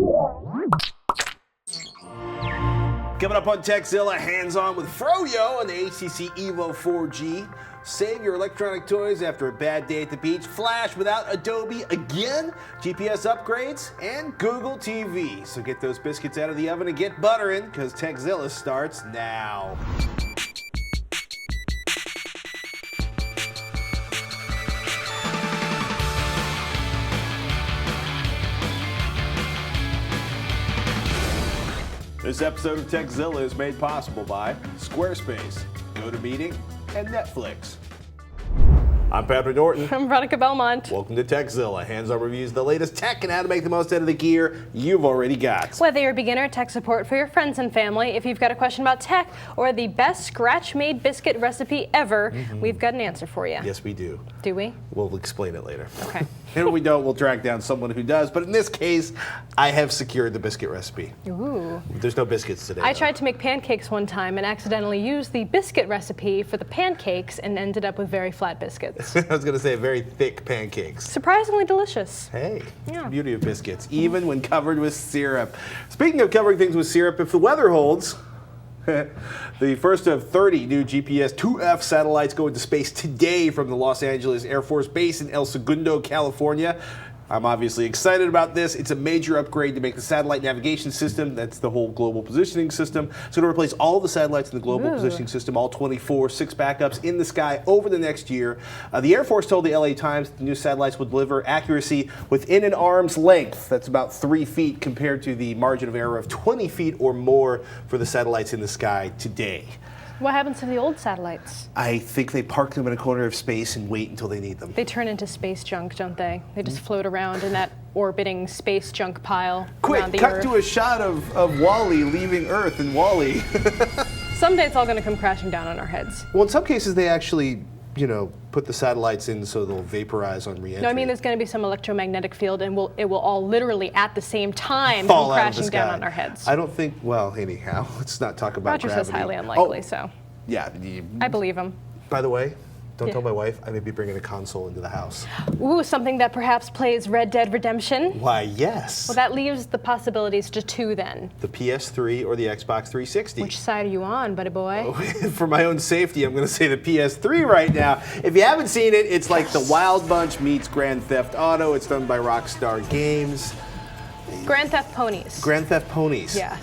Coming up on Tekzilla, hands-on with Froyo on the HTC Evo 4G. Save your electronic toys after a bad day at the beach. Flash without Adobe again. GPS upgrades and Google TV. So get those biscuits out of the oven and get buttering, because Tekzilla starts now. This episode of Tekzilla is made possible by Squarespace, GoToMeeting, and Netflix. I'm Patrick Norton. I'm Veronica Belmont. Welcome to Tekzilla, hands-on reviews of the latest tech and how to make the most out of the gear you've already got. Whether you're a beginner, tech support for your friends and family, if you've got a question about tech, or the best scratch-made biscuit recipe ever, we've got an answer for you. Yes, we do. Do we? We'll explain it later. Okay. And if we don't, we'll track down someone who does. But in this case, I have secured the biscuit recipe. Ooh. There's no biscuits today. I tried to make pancakes one time and accidentally used the biscuit recipe for the pancakes and ended up with very flat biscuits. I was going to say very thick pancakes. Surprisingly delicious. Hey, Yeah. the beauty of biscuits, even when covered with syrup. Speaking of covering things with syrup, if the weather holds, the first of 30 new GPS-2F satellites go into space today from the Los Angeles Air Force Base in El Segundo, California. I'm obviously excited about this. It's a major upgrade to make the satellite navigation system, that's the whole global positioning system. It's going to replace all the satellites in the global positioning system, all 24, 6 backups in the sky over the next year. The Air Force told the LA Times that the new satellites will deliver accuracy within an arm's length. That's about 3 feet compared to the margin of error of 20 feet or more for the satellites in the sky today. What happens to the old satellites? I think they park them in a corner of space and wait until they need them. They turn into space junk, don't they? They just float around in that orbiting space junk pile Quick, around the cut Earth. to a shot of Wall-E leaving Earth and Wall-E. Someday it's all going to come crashing down on our heads. Well, in some cases they actually, put the satellites in so they'll vaporize on re-entry. No, I mean there's going to be some electromagnetic field, and it will all literally at the same time fall come out of the crashing sky. down on our heads. I don't think. Well, anyhow, let's not talk about Roger gravity. says highly unlikely, Oh, so yeah. I believe him. By the way, don't Yeah. tell my wife. I may be bringing a console into the house. Ooh, something that perhaps plays Red Dead Redemption. Why, yes. Well, that leaves the possibilities to two then. The PS3 or the Xbox 360. Which side are you on, buddy boy? For my own safety, I'm going to say the PS3 right now. If you haven't seen it, it's like The Wild Bunch meets Grand Theft Auto. It's done by Rockstar Games. Grand Theft Ponies. Grand Theft Ponies. Yeah,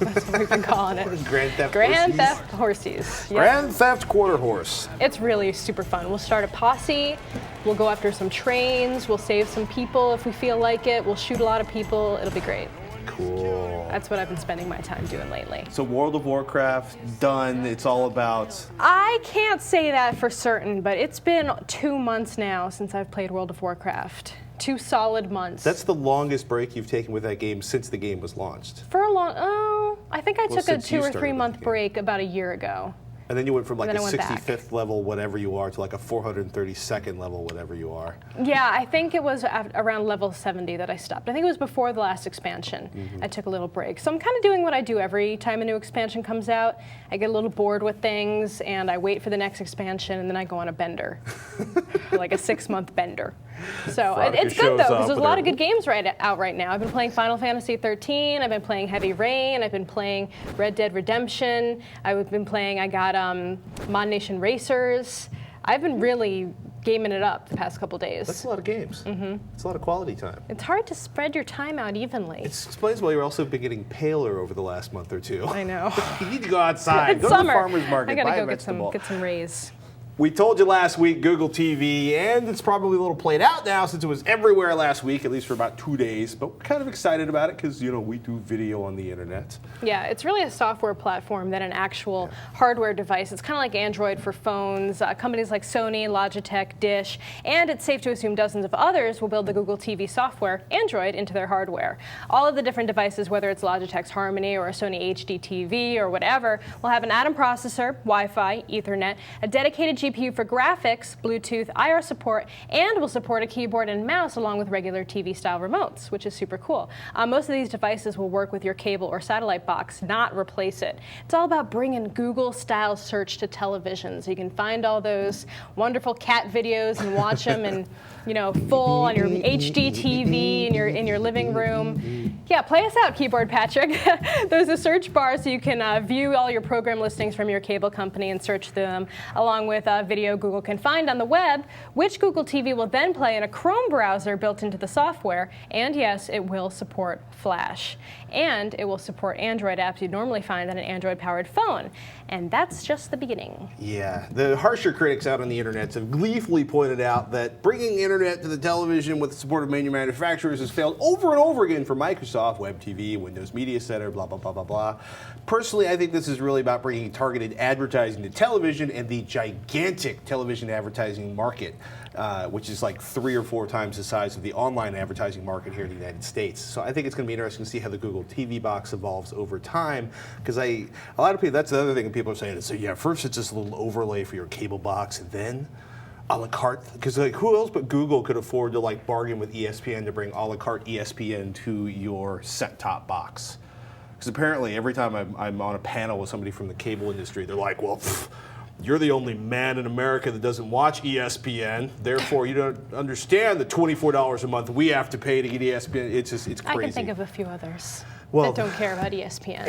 that's what we've been calling it. Grand Theft Grand Horsies? Theft Horsies. Yep. Grand Theft Quarter Horse. It's really super fun. We'll start a posse. We'll go after some trains. We'll save some people if we feel like it. We'll shoot a lot of people. It'll be great. Cool. That's what I've been spending my time doing lately. So World of Warcraft, done. It's all about... I can't say that for certain, but it's been 2 months now since I've played World of Warcraft. 2 solid months. That's the longest break you've taken with that game since the game was launched. For a long, I think I took a since 2 you or started 3 with month the game. break about a year ago. And then you went from like And a then I went 65th level, whatever you are, to like a 432nd level, whatever you are. Yeah, I think it was around level 70 that I stopped. I think it was before the last expansion. I took a little break. So I'm kind of doing what I do every time a new expansion comes out. I get a little bored with things and I wait for the next expansion and then I go on a bender. Like a 6-month bender. So Veronica it's good shows though, up because there's a with lot her- of good games out right now. I've been playing Final Fantasy 13, I've been playing Heavy Rain, I've been playing Red Dead Redemption, I've been playing, I got Mod Nation Racers. I've been really gaming it up the past couple days. That's a lot of games. It's a lot of quality time. It's hard to spread your time out evenly. It explains why you're also been getting paler over the last month or two. I know. You need to go outside. It's go summer. to the farmer's market. I gotta buy go a get vegetable. some rays. We told you last week Google TV, and it's probably a little played out now since it was everywhere last week, at least for about 2 days. But we're kind of excited about it because, we do video on the internet. Yeah, it's really a software platform than an actual hardware device. It's kind of like Android for phones. Companies like Sony, Logitech, Dish, and it's safe to assume dozens of others will build the Google TV software, Android, into their hardware. All of the different devices, whether it's Logitech's Harmony or a Sony HD TV or whatever, will have an Atom processor, Wi-Fi, Ethernet, a dedicated GPU for graphics, Bluetooth, IR support, and will support a keyboard and mouse along with regular TV-style remotes, which is super cool. Most of these devices will work with your cable or satellite box, not replace it. It's all about bringing Google-style search to television, so you can find all those wonderful cat videos and watch them and full on your HD TV in your living room. Yeah, play us out, Keyboard Patrick. There's a search bar so you can view all your program listings from your cable company and search them, along with video Google can find on the web, which Google TV will then play in a Chrome browser built into the software. And yes, it will support Flash. And it will support Android apps you'd normally find on an Android-powered phone. And that's just the beginning. Yeah, the harsher critics out on the internet have gleefully pointed out that bringing internet to the television with the support of major manufacturers has failed over and over again for Microsoft, Web TV, Windows Media Center, blah, blah, blah, blah, blah. Personally, I think this is really about bringing targeted advertising to television and the gigantic television advertising market, which is like 3 or 4 times the size of the online advertising market here in the United States. So I think it's going to be interesting to see how the Google TV box evolves over time, because a lot of people, that's the other thing people are saying is, so yeah, first it's just a little overlay for your cable box, and then a la carte, because like who else but Google could afford to like bargain with ESPN to bring a la carte ESPN to your set-top box? Because apparently every time I'm on a panel with somebody from the cable industry, they're like, well, you're the only man in America that doesn't watch ESPN, therefore you don't understand the $24 a month we have to pay to get ESPN. It's crazy. I can think of a few others well, that don't care about ESPN.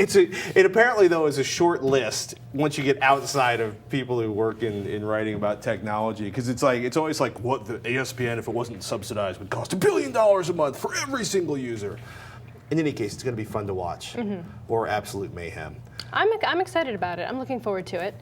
It apparently, though, is a short list once you get outside of people who work in writing about technology, because it's always like, what the ESPN, if it wasn't subsidized, would cost $1 billion a month for every single user. In any case, it's going to be fun to watch, or absolute mayhem. I'm excited about it. I'm looking forward to it.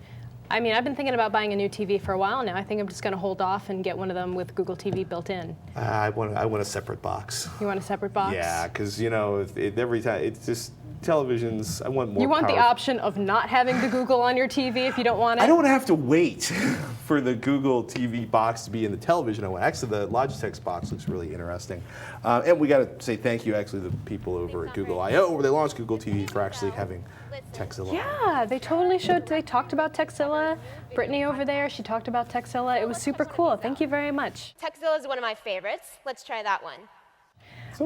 I mean, I've been thinking about buying a new TV for a while now. I think I'm just going to hold off and get one of them with Google TV built in. I want a separate box. You want a separate box? Yeah, because every time it's just televisions. I want more. You want the option of not having the Google on your TV if you don't want it? I don't want to have to wait for the Google TV box to be in the television. Actually, the Logitech box looks really interesting. And we got to say thank you, actually, to the people over at Google I/O, where they launched Google TV, for actually having Tekzilla. Yeah, they totally showed. They talked about Tekzilla. Brittany over there, she talked about Tekzilla. It was super cool. Thank you very much. Tekzilla is one of my favorites. Let's try that one.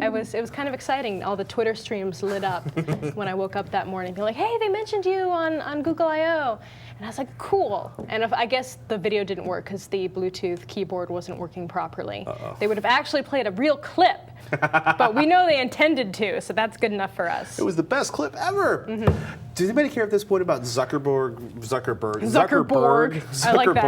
It was kind of exciting. All the Twitter streams lit up when I woke up that morning. They're like, hey, they mentioned you on Google I/O. And I was like, cool. And I guess the video didn't work because the Bluetooth keyboard wasn't working properly. They would have actually played a real clip. But we know they intended to, so that's good enough for us. It was the best clip ever. Does anybody care at this point about Zuckerberg? I like that.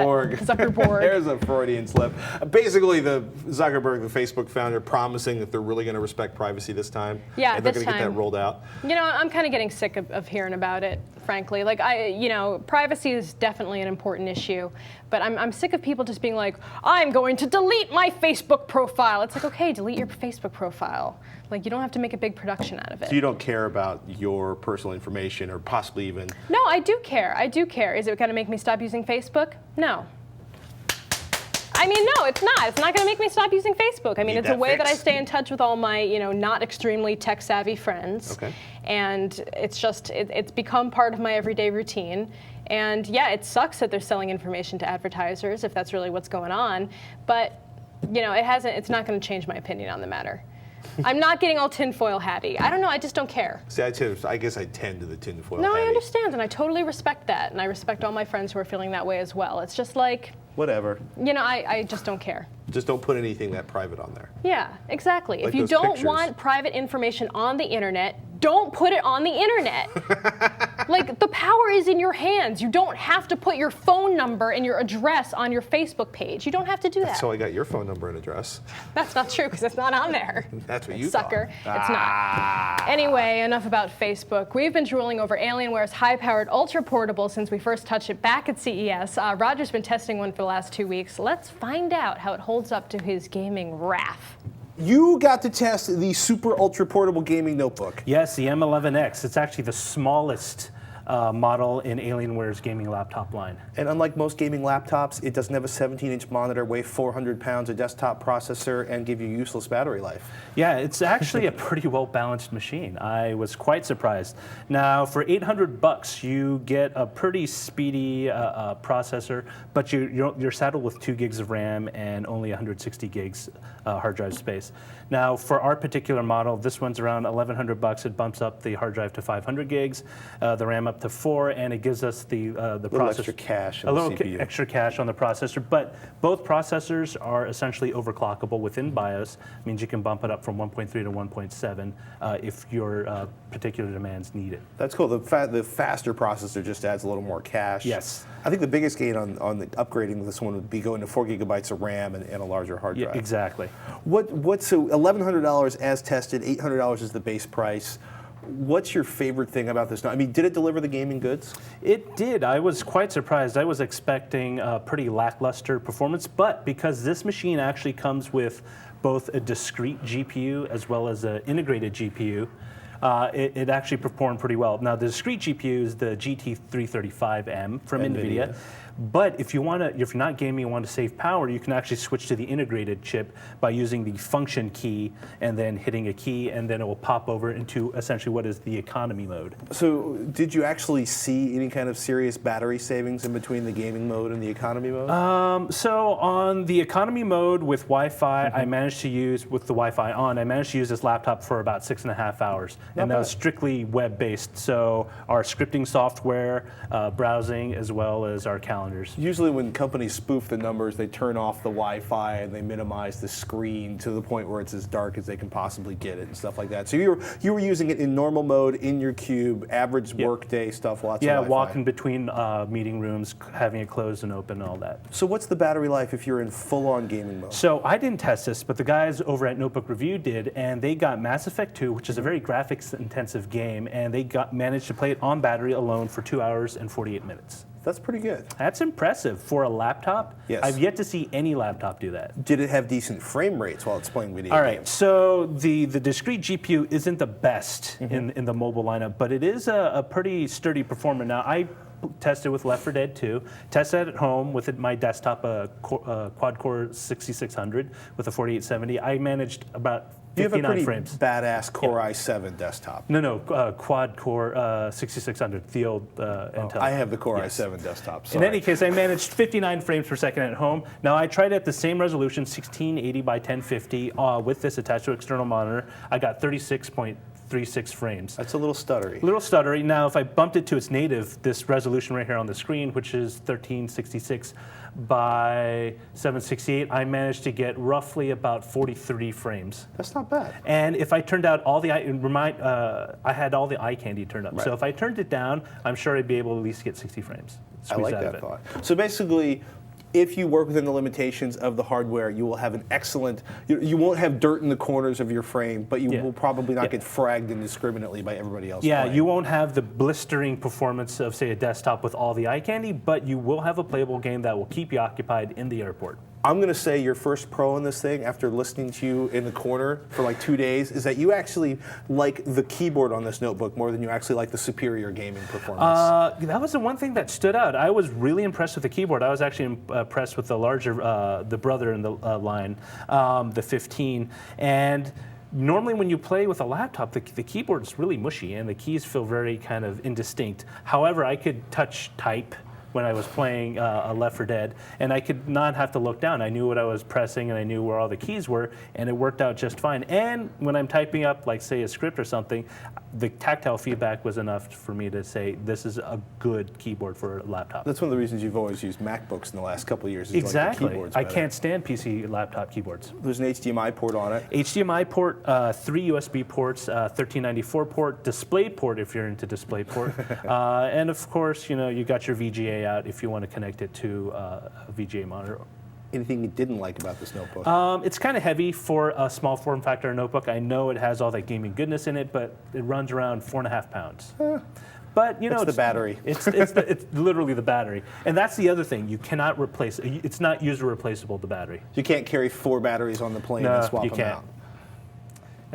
Zuckerberg. There's a Freudian slip. Basically, Zuckerberg, the Facebook founder, promising that they're really going to respect privacy this time. Yeah, and they're going to get that rolled out. I'm kind of getting sick of hearing about it, frankly. Like, privacy is definitely an important issue, but I'm sick of people just being like, I'm going to delete my Facebook profile. It's like, okay, delete your Facebook profile. Like, you don't have to make a big production out of it. So you don't care about your personal information, or possibly even... No, I do care. I do care. Is it going to make me stop using Facebook? No. I mean, no, it's not. It's not going to make me stop using Facebook. I mean, it's a way that I stay in touch with all my, not extremely tech-savvy friends. Okay. And it's just, it's become part of my everyday routine. And yeah, it sucks that they're selling information to advertisers, if that's really what's going on. But, it's not going to change my opinion on the matter. I'm not getting all tinfoil hatty. I don't know, I just don't care. See, I guess I tend to the tinfoil hatty. No, I understand, and I totally respect that. And I respect all my friends who are feeling that way as well. It's just like... Whatever. I just don't care. Just don't put anything that private on there. Yeah, exactly. Like if you don't want private information on the internet, don't put it on the internet. Like, the power is in your hands. You don't have to put your phone number and your address on your Facebook page. You don't have to do that. That's how I got your phone number and address. That's not true, because it's not on there. That's what you sucker. thought. It's not. Anyway, enough about Facebook. We've been drooling over Alienware's high-powered Ultra Portable since we first touched it back at CES. Roger's been testing one for the last 2 weeks. Let's find out how it holds up to his gaming wrath. You got to test the super ultra portable gaming notebook. Yes, the M11x. It's actually the smallest model in Alienware's gaming laptop line. And unlike most gaming laptops, it doesn't have a 17-inch monitor, weigh 400 pounds, a desktop processor, and give you useless battery life. Yeah, it's actually a pretty well-balanced machine. I was quite surprised. Now, for $800, you get a pretty speedy processor, but you're saddled with 2 gigs of RAM and only 160 gigs hard drive space. Now, for our particular model, this one's around $1,100. It bumps up the hard drive to 500 gigs, the RAM up to 4, and it gives us the processor. Extra cache on a little the CPU. Extra cache on the processor, but both processors are essentially overclockable within BIOS. It means you can bump it up from 1.3 to 1.7 if your particular demands need it. That's cool. The faster processor just adds a little more cache. Yes. I think the biggest gain on the upgrading this one would be going to 4 gigabytes of RAM and a larger hard drive. Yeah, exactly. So $1,100 as tested, $800 is the base price. What's your favorite thing about this? I mean, did it deliver the gaming goods? It did. I was quite surprised. I was expecting a pretty lackluster performance, but because this machine actually comes with both a discrete GPU as well as an integrated GPU, it actually performed pretty well. Now, the discrete GPU is the GT335M from NVIDIA. But if you're not gaming and want to save power, you can actually switch to the integrated chip by using the function key and then hitting a key, and then it will pop over into essentially what is the economy mode. So did you actually see any kind of serious battery savings in between the gaming mode and the economy mode? So on the economy mode with Wi-Fi, I managed to use, with the Wi-Fi on, I managed to use this laptop for about 6.5 hours. And that was strictly web-based. So our scripting software, browsing, as well as our calendar. Usually when companies spoof the numbers, they turn off the Wi-Fi and they minimize the screen to the point where it's as dark as they can possibly get it and stuff like that. So you were using it in normal mode, in your cube, average workday stuff, lots of Wi-Fi. Yeah, walking between meeting rooms, having it closed and open and all that. So what's the battery life if you're in full-on gaming mode? So I didn't test this, but the guys over at Notebook Review did, and they got Mass Effect 2, which is a very graphics-intensive game, and they managed to play it on battery alone for 2 hours and 48 minutes. That's pretty good. That's impressive for a laptop. Yes. I've yet to see any laptop do that. Did it have decent frame rates while it's playing video All games? right, so the discrete GPU isn't the best in the mobile lineup, but it is a pretty sturdy performer. Now, I tested with Left 4 Dead 2, tested at home with my desktop, quad-core 6600 with a 4870. I managed about 59 frames. Badass Core i7 desktop. No, quad-core 6600, the old Intel. I have the Core i7 desktop. In any case, I managed 59 frames per second at home. Now, I tried at the same resolution, 1680 by 1050, with this attached to an external monitor. I got 36.36 frames. That's a little stuttery. A little stuttery. Now, if I bumped it to its native, this resolution right here on the screen, which is 1366 by 768, I managed to get roughly about 43 frames. That's not bad. And if I turned out all the, I had all the eye candy turned up. Right. So if I turned it down, I'm sure I'd be able to at least get 60 frames. I like that thought. So basically, if you work within the limitations of the hardware, you will have an excellent, you won't have dirt in the corners of your frame, but you will probably not get fragged indiscriminately by everybody else. Yeah, you won't have the blistering performance of, say, a desktop with all the eye candy, but you will have a playable game that will keep you occupied in the airport. I'm going to say your first pro in this thing, after listening to you in the corner for like 2 days, is that you actually like the keyboard on this notebook more than you actually like the superior gaming performance. That was the one thing that stood out. I was really impressed with the keyboard. I was actually impressed with the larger, the brother in the line, the 15. And normally when you play with a laptop, the keyboard is really mushy and the keys feel very kind of indistinct. However, I could touch type when I was playing Left 4 Dead, and I could not have to look down. I knew what I was pressing, and I knew where all the keys were, and it worked out just fine. And when I'm typing up, like, say, a script or something, the tactile feedback was enough for me to say, this is a good keyboard for a laptop. That's one of the reasons you've always used MacBooks in the last couple of years. Exactly. Like the keyboard's I better. can't stand PC laptop keyboards. There's an HDMI port on it. HDMI port, 3 USB ports, 1394 port, display port if you're into display port, and of course, you got your VGA out if you want to connect it to a VGA monitor. Anything you didn't like about this notebook? It's kind of heavy for a small form factor notebook. I know it has all that gaming goodness in it, but it runs around 4.5 pounds. But it's the battery. It's literally the battery, and that's the other thing. You cannot replace. It's not user replaceable. The battery. You can't carry 4 batteries on the plane and swap them out.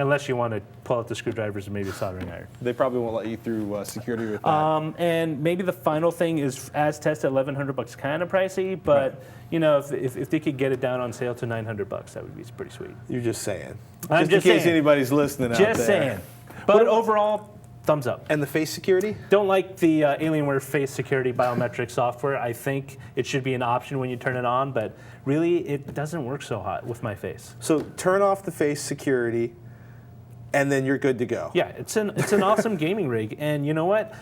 Unless you want to pull out the screwdrivers and maybe a soldering iron. They probably won't let you through security with that. And maybe the final thing is, as tested, $1,100 kind of pricey, but you know, if they could get it down on sale to $900, that would be pretty sweet. You're just saying. I'm just in case saying. anybody's listening out there. Just saying. But overall, thumbs up. And the face security? Don't like the Alienware face security biometric software. I think it should be an option when you turn it on, but really it doesn't work so hot with my face. So turn off the face security, and then you're good to go. Yeah, it's an awesome gaming rig, and you know what?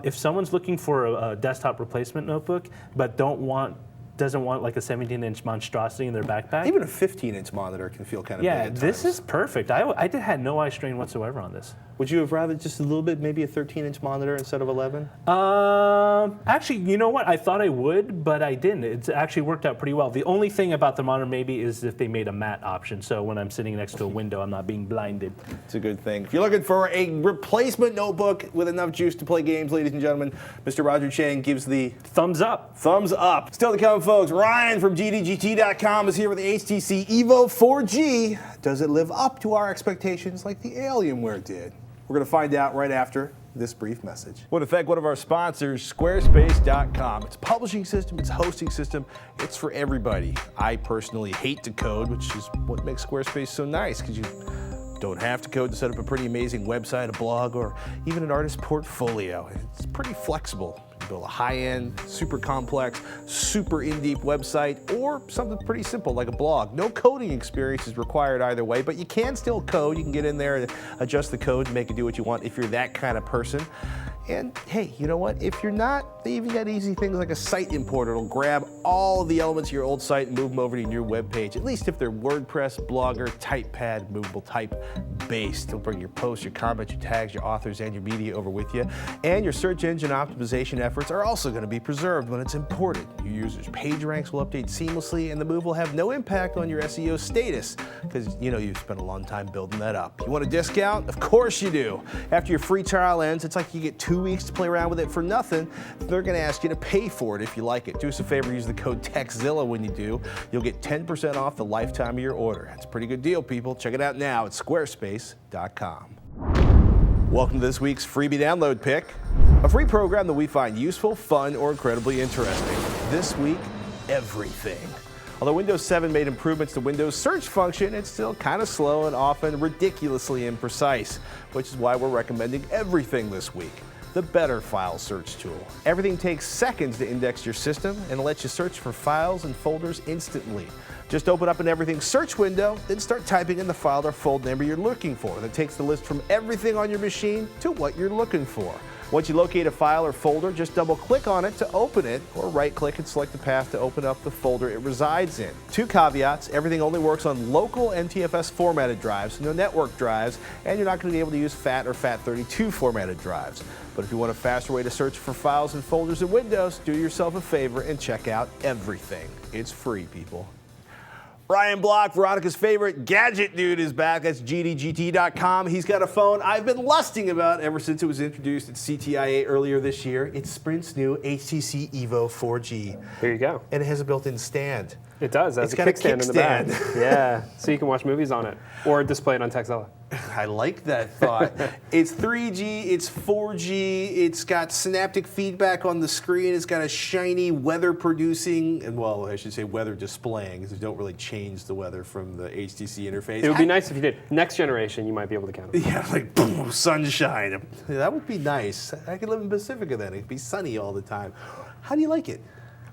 If someone's looking for a desktop replacement notebook, but doesn't want like a 17-inch monstrosity in their backpack. Even a 15-inch monitor can feel kind of yeah, big at this times. is perfect. I had no eye strain whatsoever on this. Would you have rather just a little bit, maybe a 13-inch monitor instead of 11? Actually, you know what? I thought I would, but I didn't. It's actually worked out pretty well. The only thing about the monitor maybe is if they made a matte option, so when I'm sitting next to a window, I'm not being blinded. It's a good thing. If you're looking for a replacement notebook with enough juice to play games, ladies and gentlemen, Mr. Roger Chang gives the thumbs up. Thumbs up. Still to come, folks. Ryan from GDGT.com is here with the HTC Evo 4G. Does it live up to our expectations like the Alienware did? We're going to find out right after this brief message. I want to thank one of our sponsors, Squarespace.com. It's a publishing system, it's a hosting system, it's for everybody. I personally hate to code, which is what makes Squarespace so nice, because you don't have to code to set up a pretty amazing website, a blog, or even an artist portfolio. It's pretty flexible. You can build a high-end, super complex, super in-deep website, or something pretty simple like a blog. No coding experience is required either way, but you can still code. You can get in there and adjust the code and make it do what you want if you're that kind of person. And hey, you know what? If you're not, they even got easy things like a site importer. It'll grab all of the elements of your old site and move them over to your new web page, at least if they're WordPress, Blogger, TypePad, movable type based. It'll bring your posts, your comments, your tags, your authors, and your media over with you. And your search engine optimization efforts are also going to be preserved when it's imported. Your users' page ranks will update seamlessly, and the move will have no impact on your SEO status, because you know you've spent a long time building that up. You want a discount? Of course you do. After your free trial ends, it's like you get 2 weeks to play around with it for nothing. They're going to ask you to pay for it if you like it. Do us a favor, use the code Tekzilla when you do. You'll get 10% off the lifetime of your order. It's a pretty good deal, people. Check it out now at squarespace.com. Welcome to this week's Freebie Download Pick, a free program that we find useful, fun, or incredibly interesting. This week, everything. Although Windows 7 made improvements to Windows search function, it's still kind of slow and often ridiculously imprecise, which is why we're recommending everything this week. The Better File Search tool. Everything takes seconds to index your system and lets you search for files and folders instantly. Just open up an Everything search window, then start typing in the file or folder number you're looking for. That takes the list from everything on your machine to what you're looking for. Once you locate a file or folder, just double-click on it to open it, or right-click and select the path to open up the folder it resides in. 2 caveats: everything only works on local NTFS formatted drives, no network drives, and you're not going to be able to use FAT or FAT32 formatted drives. But if you want a faster way to search for files and folders in Windows, do yourself a favor and check out everything. It's free, people. Ryan Block, Veronica's favorite gadget dude, is back. That's GDGT.com. He's got a phone I've been lusting about ever since it was introduced at CTIA earlier this year. It's Sprint's new HTC Evo 4G. Here you go. And it has a built-in stand. It does. It has a kickstand in the back. Yeah, so you can watch movies on it or display it on Tekzilla. I like that thought. It's 3G, it's 4G, it's got synaptic feedback on the screen, it's got a shiny weather producing, and well, I should say weather displaying, because they don't really change the weather from the HTC interface. It would be nice if you did. Next generation, you might be able to count it. Yeah, like boom, sunshine. That would be nice. I could live in Pacifica then. It'd be sunny all the time. How do you like it?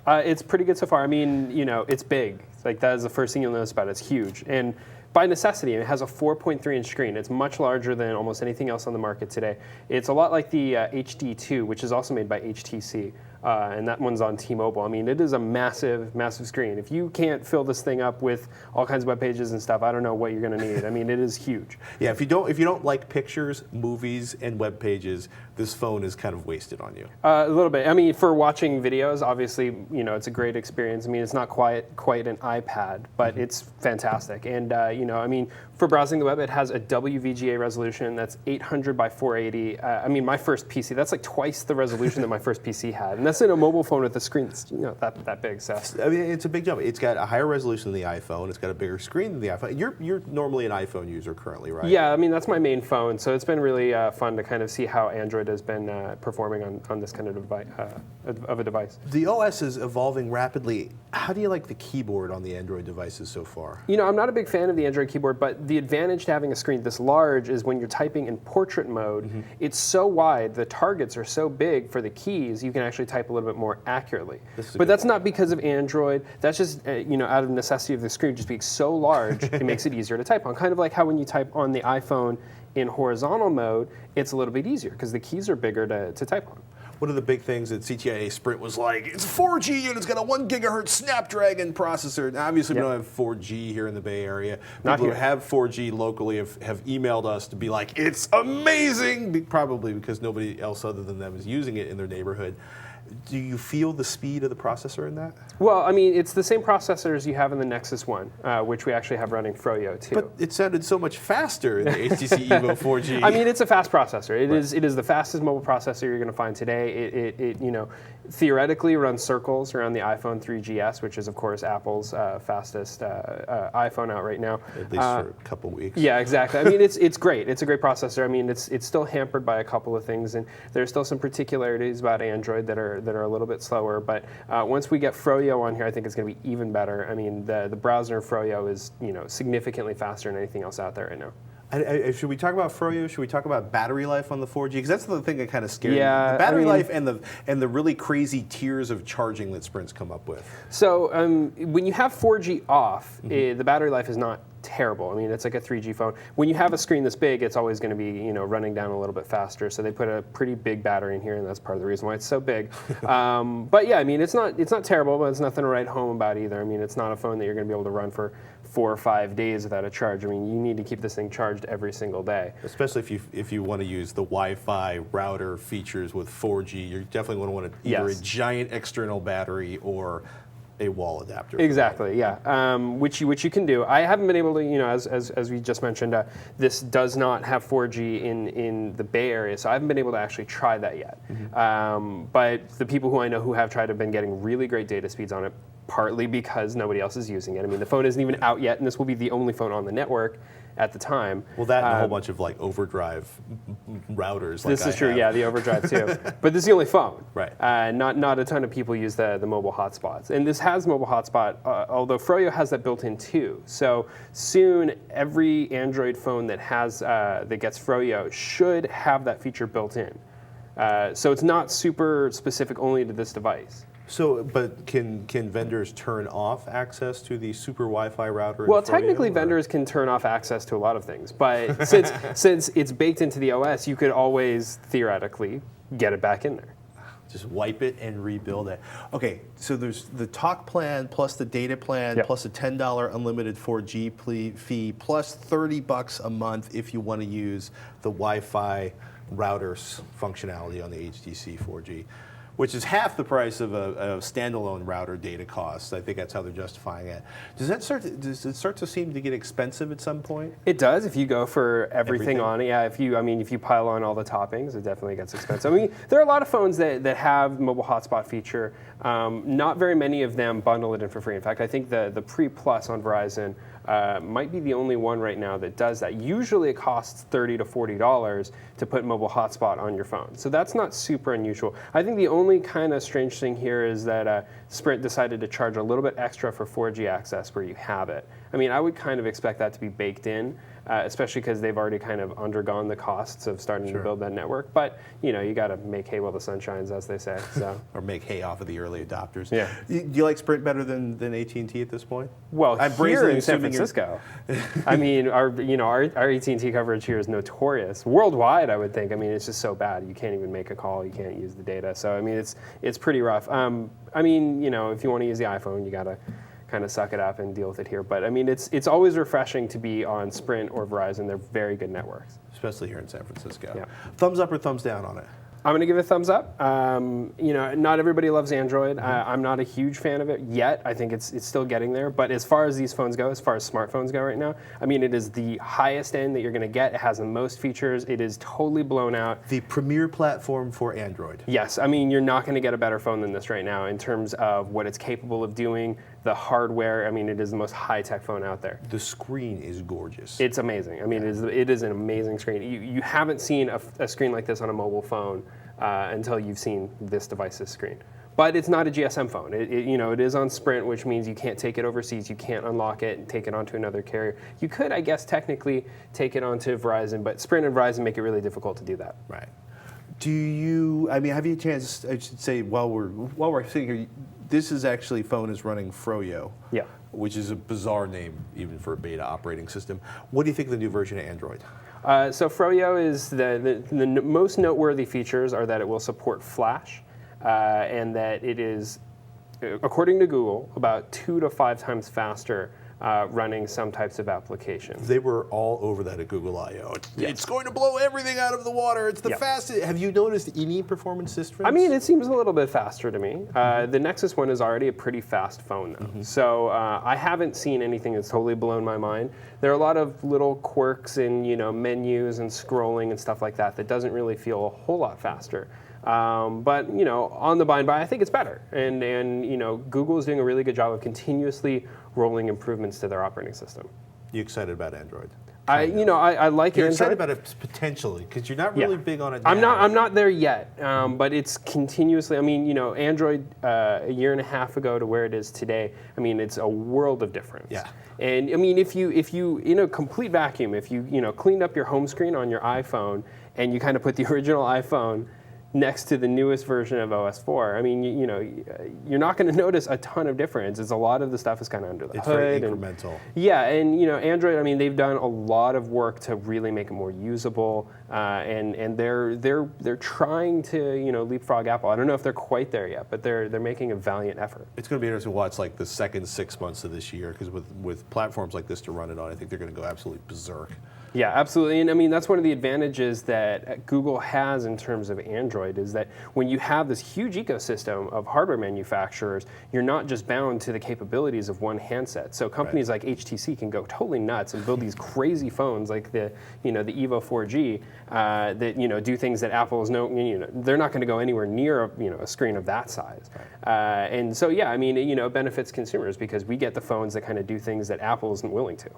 It's pretty good so far. I mean, you know, it's big. It's like that is the first thing you'll notice about it. It's huge. And by necessity, it has a 4.3-inch screen. It's much larger than almost anything else on the market today. It's a lot like the HD2, which is also made by HTC. And that one's on T-Mobile. I mean, it is a massive, massive screen. If you can't fill this thing up with all kinds of web pages and stuff, I don't know what you're going to need. I mean, it is huge. Yeah, if you don't like pictures, movies, and web pages, this phone is kind of wasted on you. A little bit. I mean, for watching videos, obviously, you know, it's a great experience. I mean, it's not quite an iPad, but it's fantastic. And you know, I mean, For browsing the web, it has a WVGA resolution that's 800 by 480. I mean, my first PC, that's like twice the resolution that my first PC had. And that's in a mobile phone with a screen that's that big. So I mean, it's a big jump. It's got a higher resolution than the iPhone. It's got a bigger screen than the iPhone. You're normally an iPhone user currently, right? yeah, I mean, that's my main phone. So it's been really fun to kind of see how Android has been performing on this kind of a device. The OS is evolving rapidly. How do you like the keyboard on the Android devices so far? You know, I'm not a big fan of the Android keyboard, but the advantage to having a screen this large is when you're typing in portrait mode, it's so wide, the targets are so big for the keys, you can actually type a little bit more accurately. But that's not because of Android, that's just, out of necessity of the screen just being so large, it makes it easier to type on. Kind of like how when you type on the iPhone in horizontal mode, it's a little bit easier because the keys are bigger to type on. One of the big things that CTIA Sprint was like, it's 4G and it's got a 1 gigahertz Snapdragon processor. Now, obviously, we don't have 4G here in the Bay Area. People who have 4G locally have emailed us to be like, it's amazing, probably because nobody else other than them is using it in their neighborhood. Do you feel the speed of the processor in that? Well, I mean, it's the same processors you have in the Nexus One, which we actually have running Froyo too. But it sounded so much faster in the HTC Evo 4G. I mean, it's a fast processor. It is the fastest mobile processor you're going to find today. It theoretically runs circles around the iPhone 3GS, which is of course Apple's fastest iPhone out right now. At least for a couple weeks. Yeah, exactly. I mean, it's great. It's a great processor. I mean, it's still hampered by a couple of things, and there's still some particularities about Android that are a little bit slower. But once we get Froyo on here, I think it's going to be even better. I mean, the browser in Froyo is significantly faster than anything else out there right now. Should we talk about Froyo? Should we talk about battery life on the 4G? Because that's the thing that kind of scares me. Yeah, The battery life and the really crazy tiers of charging that Sprint's come up with. So when you have 4G off, the battery life is not terrible. I mean, it's like a 3G phone. When you have a screen this big, it's always going to be running down a little bit faster. So they put a pretty big battery in here, and that's part of the reason why it's so big. But yeah, I mean, it's not terrible, but it's nothing to write home about either. I mean, it's not a phone that you're going to be able to run for 4 or 5 days without a charge. I mean, you need to keep this thing charged every single day. Especially if you want to use the Wi-Fi router features with 4G, you're definitely going to want either a giant external battery or a wall adapter. Exactly, yeah. Which you can do. I haven't been able to, as we just mentioned, this does not have 4G in the Bay Area, so I haven't been able to actually try that yet. But the people who I know who have tried have been getting really great data speeds on it, partly because nobody else is using it. I mean, the phone isn't even out yet, and this will be the only phone on the network at the time. Well, that and a whole bunch of like overdrive routers. This is true, yeah, the overdrive too. But this is the only phone. Right. Not a ton of people use the mobile hotspots. And this has mobile hotspot, although Froyo has that built in too. So soon, every Android phone that has that gets Froyo should have that feature built in. So it's not super specific only to this device. So, but can vendors turn off access to the super Wi-Fi router? Well, technically, vendors can turn off access to a lot of things, but since it's baked into the OS, you could always theoretically get it back in there. Just wipe it and rebuild it. Okay, so there's the talk plan plus the data plan plus a $10 unlimited 4G fee plus $30 a month if you want to use the Wi-Fi routers functionality on the HTC 4G. Which is half the price of a standalone router data cost. I think that's how they're justifying it. Does it start to seem to get expensive at some point? It does if you go for everything on it. Yeah, if you pile on all the toppings, it definitely gets expensive. I mean, there are a lot of phones that have mobile hotspot feature. Not very many of them bundle it in for free. In fact, I think the Pre Plus on Verizon might be the only one right now that does that. Usually it costs $30 to $40 to put mobile hotspot on your phone. So that's not super unusual. I think the only kind of strange thing here is that Sprint decided to charge a little bit extra for 4G access where you have it. I mean, I would kind of expect that to be baked in, especially because they've already kind of undergone the costs of starting to build that network. But, you got to make hay while the sun shines, as they say. So. Or make hay off of the early adopters. Yeah. Do you like Sprint better than AT&T at this point? Well, here in San Francisco, I mean, our AT&T coverage here is notorious. Worldwide, I would think. I mean, it's just so bad. You can't even make a call. You can't use the data. So, I mean, it's pretty rough. I mean, if you want to use the iPhone, you got to kind of suck it up and deal with it here. But I mean, it's always refreshing to be on Sprint or Verizon. They're very good networks. Especially here in San Francisco. Yeah. Thumbs up or thumbs down on it? I'm going to give it a thumbs up. You know, not everybody loves Android. I'm not a huge fan of it yet. I think it's still getting there. But as far as these phones go, as far as smartphones go right now, I mean, it is the highest end that you're going to get. It has the most features. It is totally blown out. The premier platform for Android. Yes, I mean, you're not going to get a better phone than this right now in terms of what it's capable of doing, the hardware. I mean, it is the most high-tech phone out there. The screen is gorgeous. It's amazing. I mean, it is an amazing screen. You haven't seen a screen like this on a mobile phone until you've seen this device's screen. But it's not a GSM phone. You know, it is on Sprint, which means you can't take it overseas. You can't unlock it and take it onto another carrier. You could, I guess, technically take it onto Verizon, but Sprint and Verizon make it really difficult to do that. Right. Do you? I mean, have you a chance? I should say while we're sitting here, this is actually phone is running Froyo. Yeah. Which is a bizarre name even for a beta operating system. What do you think of the new version of Android? So Froyo is the most noteworthy features are that it will support Flash, and that it is, according to Google, about 2 to 5 times faster running some types of applications. They were all over that at Google I/O. It's going to blow everything out of the water. It's the fastest. Have you noticed any performance difference? I mean, it seems a little bit faster to me. The Nexus one is already a pretty fast phone though. So I haven't seen anything that's totally blown my mind. There are a lot of little quirks in, you know, menus and scrolling and stuff like that that doesn't really feel a whole lot faster. But, you know, on the by and by, I think it's better. And you know, Google is doing a really good job of continuously rolling improvements to their operating system. You excited about Android? I like You're Android. excited about it potentially because you're not really big on it now. I'm not there yet, but it's continuously. I mean, you know, Android a year and a half ago to where it is today. I mean, it's a world of difference. Yeah. And I mean, if you in a complete vacuum, if you cleaned up your home screen on your iPhone and you kind of put the original iPhone next to the newest version of OS 4, I mean, you know, you're not going to notice a ton of difference. It's a lot of the stuff is kind of under the hood. It's very incremental. And you know, Android, I mean, they've done a lot of work to really make it more usable, and they're trying to, you know, leapfrog Apple. I don't know if they're quite there yet, but they're making a valiant effort. It's going to be interesting to watch like the second 6 months of this year because with platforms like this to run it on, I think they're going to go absolutely berserk. Yeah, absolutely. And I mean, that's one of the advantages that Google has in terms of Android is that when you have this huge ecosystem of hardware manufacturers, you're not just bound to the capabilities of one handset. So companies like HTC can go totally nuts and build these crazy phones like the Evo 4G that, you know, do things that Apple's they're not going to go anywhere near a screen of that size. And so, yeah, I mean, you know, it benefits consumers because we get the phones that kind of do things that Apple isn't willing to.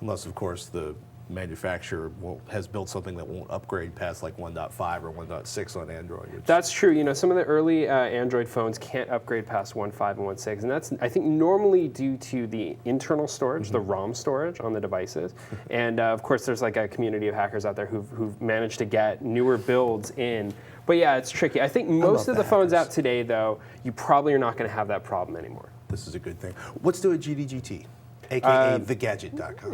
Unless, of course, the manufacturer has built something that won't upgrade past like 1.5 or 1.6 on Android. That's true. You know, some of the early Android phones can't upgrade past 1.5 and 1.6, and that's, I think, normally due to the internal storage, the ROM storage on the devices. And of course, there's like a community of hackers out there who've managed to get newer builds in. But yeah, it's tricky. I think most of the phones out today, though, you probably are not going to have that problem anymore. This is a good thing. What's doing GDGT? AKA thegadget.com.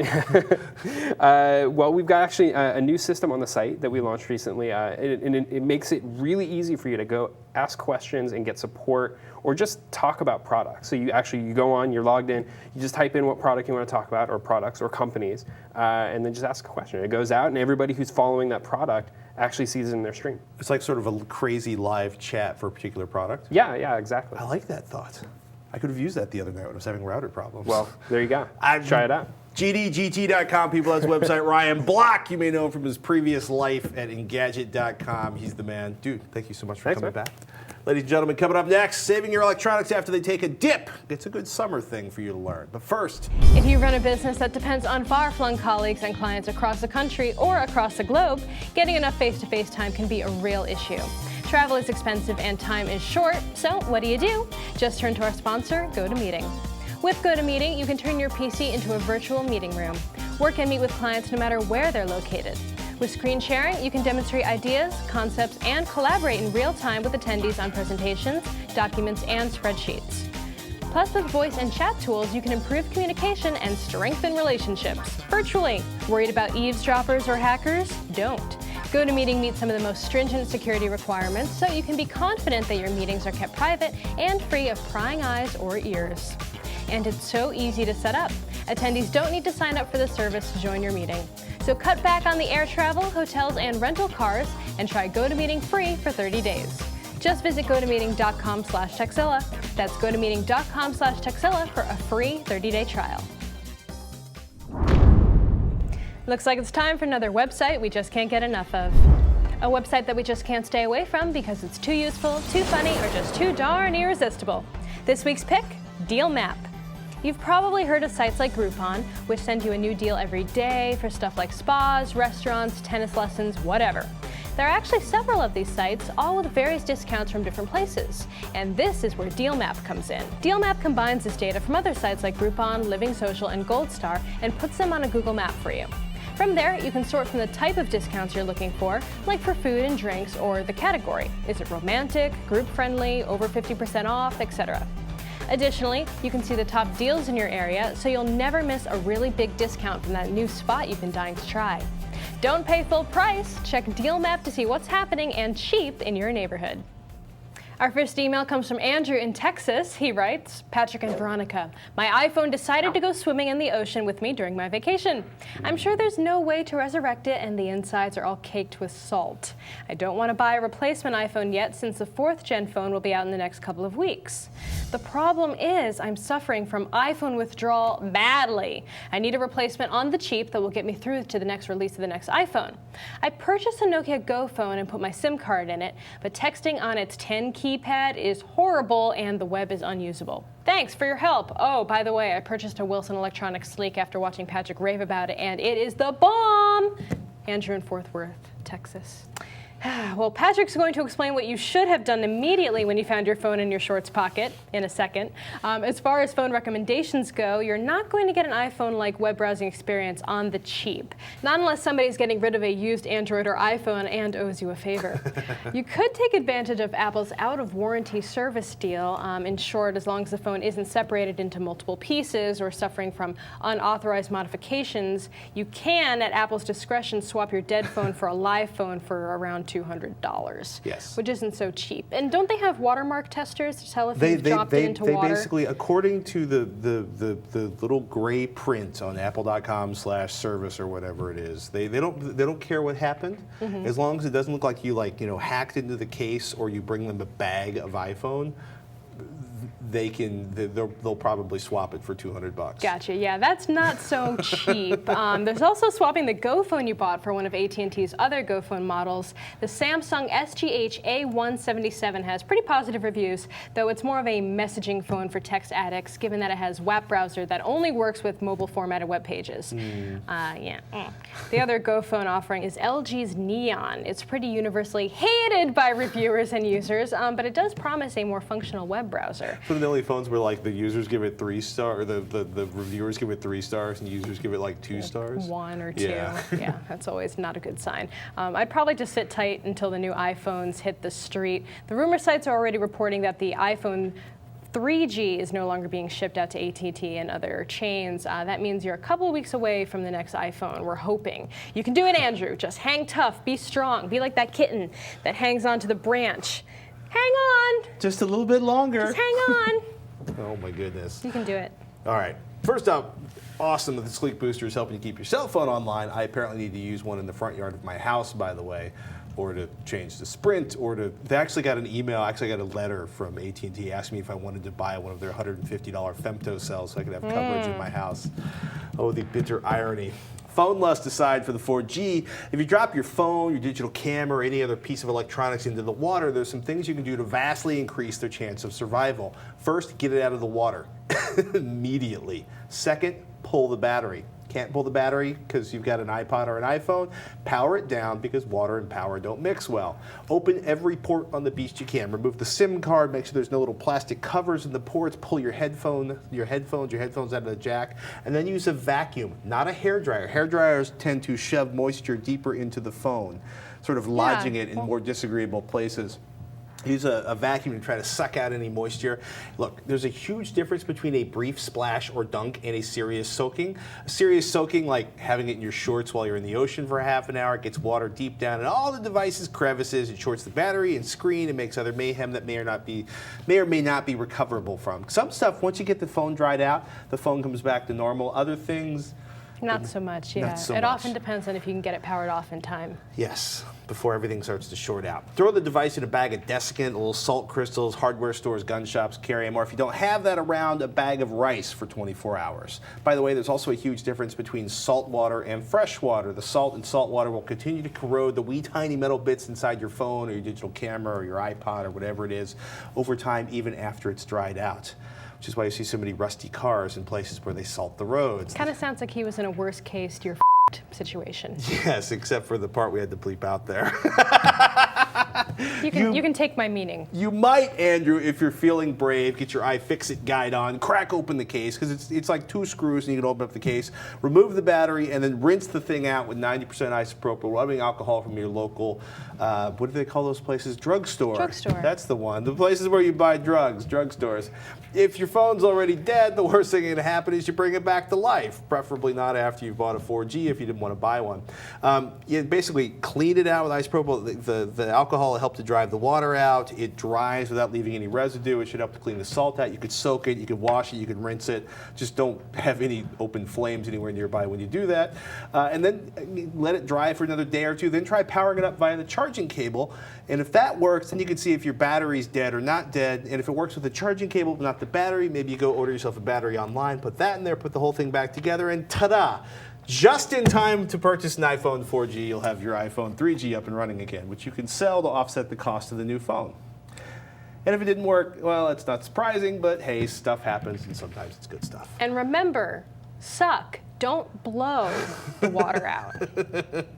Well, we've got actually a new system on the site that we launched recently, and it makes it really easy for you to go ask questions and get support or just talk about products. So you go on, you're logged in, you just type in what product you want to talk about or products or companies, and then just ask a question. It goes out, and everybody who's following that product actually sees it in their stream. It's like sort of a crazy live chat for a particular product? Yeah, exactly. I like that thought. I could have used that the other night when I was having router problems. Well, there you go. Try it out. GDGT.com, people, that's the website. Ryan Block, you may know him from his previous life at Engadget.com. He's the man. Dude, thank you so much for coming back. Ladies and gentlemen, coming up next, saving your electronics after they take a dip. It's a good summer thing for you to learn. But first, if you run a business that depends on far-flung colleagues and clients across the country or across the globe, getting enough face-to-face time can be a real issue. Travel is expensive and time is short, so what do? Just turn to our sponsor, GoToMeeting. With GoToMeeting, you can turn your PC into a virtual meeting room. Work and meet with clients no matter where they're located. With screen sharing, you can demonstrate ideas, concepts, and collaborate in real time with attendees on presentations, documents, and spreadsheets. Plus, with voice and chat tools, you can improve communication and strengthen relationships virtually. Worried about eavesdroppers or hackers? Don't. GoToMeeting meets some of the most stringent security requirements, so you can be confident that your meetings are kept private and free of prying eyes or ears. And it's so easy to set up. Attendees don't need to sign up for the service to join your meeting. So cut back on the air travel, hotels, and rental cars, and try GoToMeeting free for 30 days. Just visit GoToMeeting.com/Tekzilla. That's GoToMeeting.com/Tekzilla for a free 30-day trial. Looks like it's time for another website we just can't get enough of. A website that we just can't stay away from because it's too useful, too funny, or just too darn irresistible. This week's pick, Deal Map. You've probably heard of sites like Groupon, which send you a new deal every day for stuff like spas, restaurants, tennis lessons, whatever. There are actually several of these sites, all with various discounts from different places. And this is where Deal Map comes in. Deal Map combines this data from other sites like Groupon, Living Social, and Gold Star and puts them on a Google Map for you. From there, you can sort from the type of discounts you're looking for, like for food and drinks, or the category. Is it romantic, group-friendly, over 50% off, etc. Additionally, you can see the top deals in your area, so you'll never miss a really big discount from that new spot you've been dying to try. Don't pay full price. Check Deal Map to see what's happening and cheap in your neighborhood. Our first email comes from Andrew in Texas. He writes, Patrick and Veronica, my iPhone decided to go swimming in the ocean with me during my vacation. I'm sure there's no way to resurrect it and the insides are all caked with salt. I don't want to buy a replacement iPhone yet since the 4th gen phone will be out in the next couple of weeks. The problem is I'm suffering from iPhone withdrawal badly. I need a replacement on the cheap that will get me through to the next release of the next iPhone. I purchased a Nokia Go phone and put my SIM card in it, but texting on its 10 keypad is horrible and the web is unusable. Thanks for your help. Oh, by the way, I purchased a Wilson Electronics Sleek after watching Patrick rave about it, and it is the bomb! Andrew in Fort Worth, Texas. Well, Patrick's going to explain what you should have done immediately when you found your phone in your shorts pocket in a second. As far as phone recommendations go, you're not going to get an iPhone-like web browsing experience on the cheap. Not unless somebody's getting rid of a used Android or iPhone and owes you a favor. You could take advantage of Apple's out-of-warranty service deal. In short, as long as the phone isn't separated into multiple pieces or suffering from unauthorized modifications, you can, at Apple's discretion, swap your dead phone for a live phone for around $200. Yes. Which isn't so cheap. And don't they have watermark testers to tell if you've dropped it into water? They basically, according to the little gray print on apple.com/service or whatever it is, they don't care what happened, as long as it doesn't look like you hacked into the case or you bring them a bag of iPhone. They'll probably swap it for $200. Gotcha. Yeah, that's not so cheap. There's also swapping the Go phone you bought for one of AT&T's other Go phone models. The Samsung SGH A177 has pretty positive reviews, though it's more of a messaging phone for text addicts, given that it has WAP browser that only works with mobile formatted web pages. The other Go phone offering is LG's Neon. It's pretty universally hated by reviewers and users, but it does promise a more functional web browser. So the only phones where the users give it 3 stars, or the reviewers give it 3 stars, and users give it 2 stars. 1 or 2. Yeah. Yeah, that's always not a good sign. I'd probably just sit tight until the new iPhones hit the street. The rumor sites are already reporting that the iPhone 3G is no longer being shipped out to AT&T and other chains. That means you're a couple of weeks away from the next iPhone. We're hoping. You can do it, Andrew. Just hang tough, be strong, be like that kitten that hangs onto the branch. Hang on. Just a little bit longer. Just hang on. Oh my goodness. You can do it. All right. First up, awesome that the Sleek Booster is helping you keep your cell phone online. I apparently need to use one in the front yard of my house, by the way, or to change to Sprint, or to. They actually got an email. Actually got a letter from AT&T asking me if I wanted to buy one of their $150 femto cells so I could have coverage in my house. Oh, the bitter irony. Phone lust aside for the 4G, if you drop your phone, your digital camera, or any other piece of electronics into the water, there's some things you can do to vastly increase their chance of survival. First, get it out of the water immediately. Second, pull the battery. Can't pull the battery because you've got an iPod or an iPhone, power it down because water and power don't mix well. Open every port on the beast you can. Remove the SIM card, make sure there's no little plastic covers in the ports, pull your headphones out of the jack, and then use a vacuum, not a hairdryer. Hairdryers tend to shove moisture deeper into the phone, sort of lodging it in more disagreeable places. Use a vacuum to try to suck out any moisture. Look, there's a huge difference between a brief splash or dunk and a serious soaking. A serious soaking, like having it in your shorts while you're in the ocean for a half an hour, it gets water deep down in all the device's crevices, it shorts the battery and screen, and makes other mayhem that may or may not be recoverable from. Some stuff, once you get the phone dried out, the phone comes back to normal. Other things, not so much, yeah. Not so it much. often depends on if you can get it powered off in time. yes, before everything starts to short out. Throw the device in a bag of desiccant, little salt crystals, hardware stores, gun shops carry them, or if you don't have that around, a bag of rice for 24 hours. By the way, there's also a huge difference between salt water and fresh water. The salt in salt water will continue to corrode the wee tiny metal bits inside your phone or your digital camera or your iPod or whatever it is over time, even after it's dried out. Which is why you see so many rusty cars in places where they salt the roads. Kind of sounds like he was in a worst case you're situation. Yes, except for the part we had to bleep out there. You can take my meaning. You might, Andrew, if you're feeling brave, get your iFixit guide on, crack open the case, because it's like 2 screws and you can open up the case, remove the battery, and then rinse the thing out with 90% isopropyl rubbing alcohol from your local, what do they call those places? Drugstore. Drugstore. That's the one. The places where you buy drugs, drugstores. If your phone's already dead, the worst thing that can happen is you bring it back to life, preferably not after you've bought a 4G if you didn't want to buy one. You basically clean it out with isopropyl. The alcohol will help to drive the water out. It dries without leaving any residue. It should help to clean the salt out. You could soak it, you could wash it, you could rinse it. Just don't have any open flames anywhere nearby when you do that. And then let it dry for another day or two. Then try powering it up via the charging cable. And if that works, then you can see if your battery's dead or not dead. And if it works with the charging cable, but not the battery, maybe you go order yourself a battery online, put that in there, put the whole thing back together, and ta-da! Just in time to purchase an iPhone 4G, you'll have your iPhone 3G up and running again, which you can sell to offset the cost of the new phone. And if it didn't work, well, it's not surprising, but hey, stuff happens, and sometimes it's good stuff. And remember, suck. Don't blow the water out.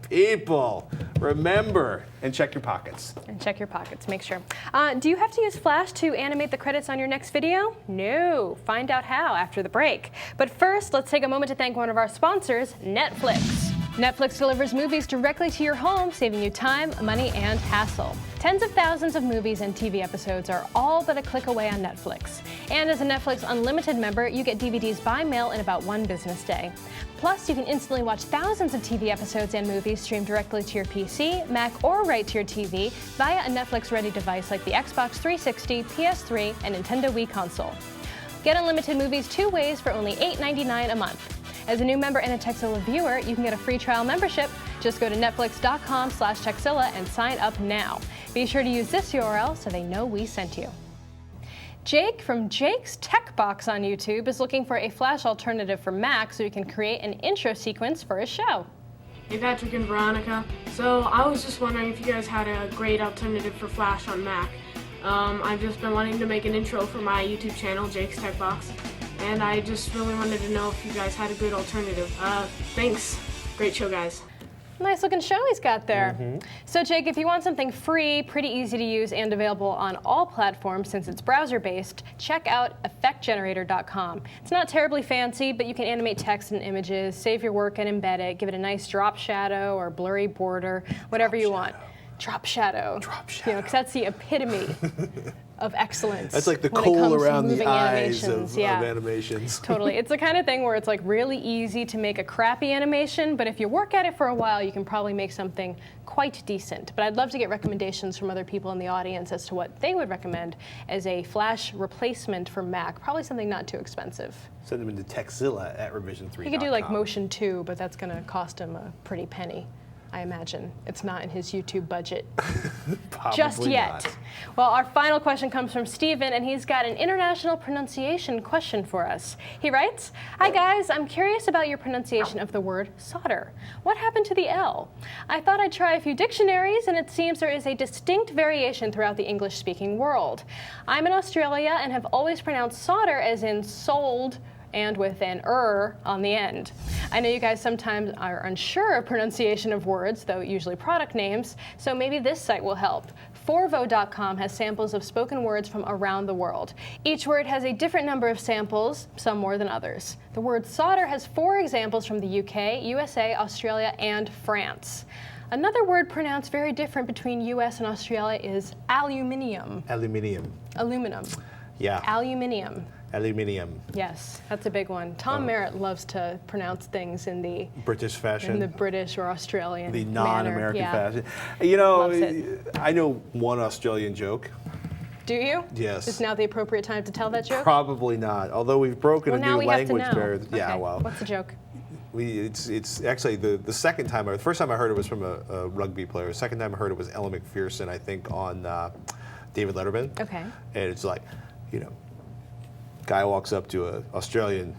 People, remember, and check your pockets. And check your pockets, make sure. Do you have to use Flash to animate the credits on your next video? No, find out how after the break. But first, let's take a moment to thank one of our sponsors, Netflix. Netflix delivers movies directly to your home, saving you time, money, and hassle. Tens of thousands of movies and TV episodes are all but a click away on Netflix. And as a Netflix Unlimited member, you get DVDs by mail in about 1 business day. Plus, you can instantly watch thousands of TV episodes and movies streamed directly to your PC, Mac, or right to your TV via a Netflix-ready device like the Xbox 360, PS3, and Nintendo Wii console. Get unlimited movies 2 ways for only $8.99 a month. As a new member and a Tekzilla viewer, you can get a free trial membership. Just go to netflix.com/Tekzilla and sign up now. Be sure to use this URL so they know we sent you. Jake from Jake's Tech Box on YouTube is looking for a Flash alternative for Mac so he can create an intro sequence for his show. Hey Patrick and Veronica. So I was just wondering if you guys had a great alternative for Flash on Mac. I've just been wanting to make an intro for my YouTube channel, Jake's Tech Box, and I just really wanted to know if you guys had a good alternative. Thanks. Great show, guys. Nice looking show he's got there. So Jake, if you want something free, pretty easy to use, and available on all platforms since it's browser-based, check out effectgenerator.com. It's not terribly fancy, but you can animate text and images, save your work and embed it, give it a nice drop shadow or blurry border, whatever you want. Drop shadow. Drop shadow. You know, because that's the epitome of excellence. That's like the when it coal comes to around the moving eyes animations. of animations. Totally. It's the kind of thing where it's like really easy to make a crappy animation, but if you work at it for a while, you can probably make something quite decent. But I'd love to get recommendations from other people in the audience as to what they would recommend as a Flash replacement for Mac. Probably something not too expensive. Send them into Tekzilla at revision3.com. He could do like Motion 2, but that's going to cost him a pretty penny. I imagine. It's not in his YouTube budget just yet. Not. Well, our final question comes from Steven, and he's got an international pronunciation question for us. He writes, "Hi guys, I'm curious about your pronunciation of the word solder. What happened to the L? I thought I'd try a few dictionaries, and it seems there is a distinct variation throughout the English-speaking world. I'm in Australia and have always pronounced solder as in sold, and with an on the end. I know you guys sometimes are unsure of pronunciation of words, though usually product names, so maybe this site will help. Forvo.com has samples of spoken words from around the world. Each word has a different number of samples, some more than others. The word solder has 4 examples from the UK, USA, Australia, and France. Another word pronounced very different between US and Australia is aluminium. Aluminium. Aluminum. Yeah. Aluminium. Aluminium. Yes, that's a big one. Tom Merritt loves to pronounce things in the British fashion. in the British or Australian The manner. non-American Yeah. fashion. You know, Loves it. I know one Australian joke. Do you? Yes. Is now the appropriate time to tell that joke? Probably not. Although we've broken Well, a now new we have to language know. barrier. Yeah, Okay, well. what's the joke? It's actually the second time, the first time I heard it was from a rugby player. The second time I heard it was Ellen McPherson, I think, on David Letterman. Okay. And it's like, you know, guy walks up to an Australian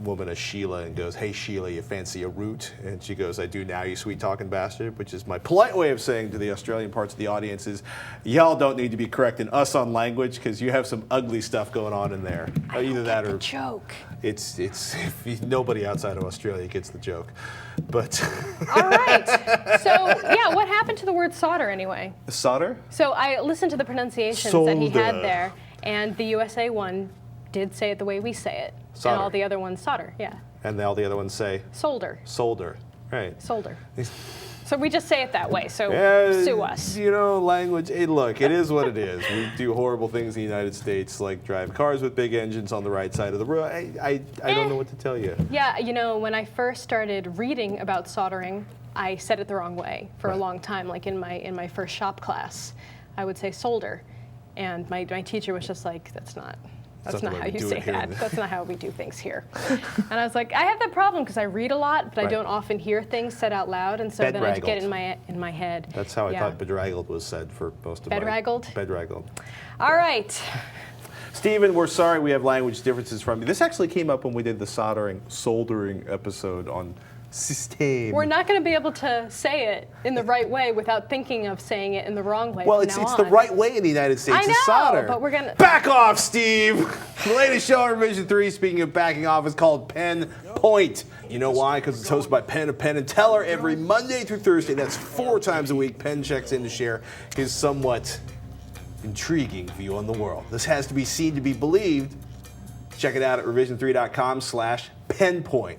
woman, a Sheila, and goes, "Hey Sheila, you fancy a root?" And she goes, "I do now, you sweet talking bastard," which is my polite way of saying to the Australian parts of the audience is, y'all don't need to be correcting us on language because you have some ugly stuff going on in there. Either that or Joke. it's nobody outside of Australia gets the joke. But All right. So, yeah, what happened to the word solder anyway? solder? So I listened to the pronunciations that he had Solder. there, and the USA one did say it the way we say it. Solder. And all the other ones, solder, yeah. And all the other ones say Solder. solder. Right. Solder. So we just say it that way, so Yeah, sue us. You know, language. Hey, look, it is what it is. We do horrible things in the United States, like drive cars with big engines on the right side of the road. I don't know what to tell you. Yeah, you know, when I first started reading about soldering, I said it the wrong way for a long time. Like in my first shop class, I would say solder, and my teacher was just like, "That's not the how way we you do say it here." that. That's not how we do things here." And I was like, I have that problem because I read a lot, but I Right. don't often hear things said out loud, and so then I get it Bedraggled. in my head. That's how I Yeah. thought bedraggled was said for most of my... Bedraggled? Bedraggled. All right. Stephen, we're sorry we have language differences from you. This actually came up when we did the soldering episode on system. We're not going to be able to say it in the right way without thinking of saying it in the wrong way. Well, from it's now the on. right way in the United States I to know, solder. but we're gonna- Back off, Steve! The latest show on Revision 3, speaking of backing off, is called Pen Point. You know why? Because it's hosted by Penn of Penn and Teller every Monday through Thursday. That's 4 times a week. Penn checks in to share his somewhat intriguing view on the world. This has to be seen to be believed. Check it out at revision3.com/penpoint.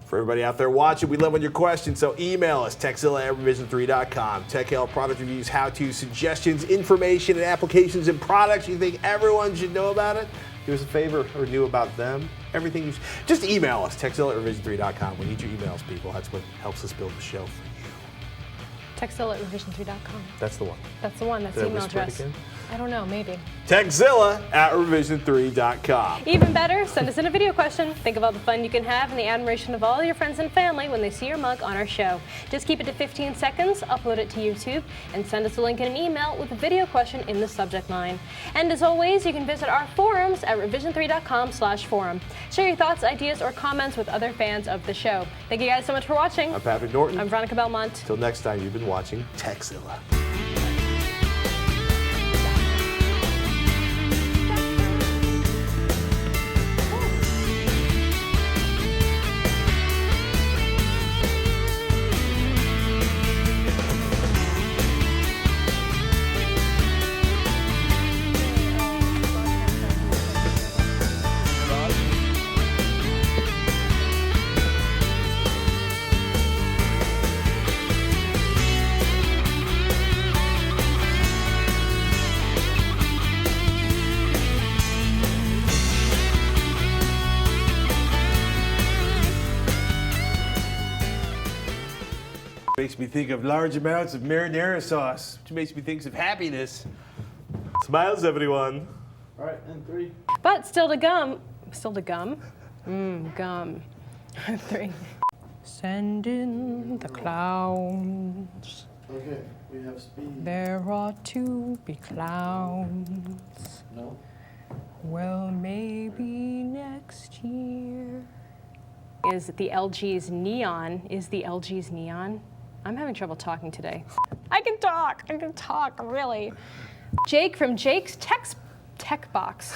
For everybody out there watching, we love on your questions, so email us, Tekzilla@revision3.com. Tech help, product reviews, how-to, suggestions, information, and applications and products you think everyone should know about it. Do us a favor or knew about them. Everything you just email us, Tekzilla@revision3.com. We need your emails, people. That's what helps us build the show for you. Tekzilla@revision3.com. That's the one. That's the one. That's Did the I email whisper it address. again? I don't know, maybe. Tekzilla@revision3.com. Even better, send us in a video question. Think of all the fun you can have and the admiration of all your friends and family when they see your mug on our show. Just keep it to 15 seconds, upload it to YouTube, and send us a link in an email with a video question in the subject line. And as always, you can visit our forums at revision3.com/forum. Share your thoughts, ideas, or comments with other fans of the show. Thank you guys so much for watching. I'm Patrick Norton. I'm Veronica Belmont. Till next time, you've been watching Tekzilla. Makes me think of large amounts of marinara sauce, which makes me think of happiness. Smiles, everyone. All right, and 3. But still to gum. Still to gum? Gum. 3. Send in the clowns. Okay, we have speed. There ought to be clowns. No. Well, maybe next year. Is the LG's neon? Is the LG's neon? I'm having trouble talking today. I can talk, really. Jake from Jake's Tech Box.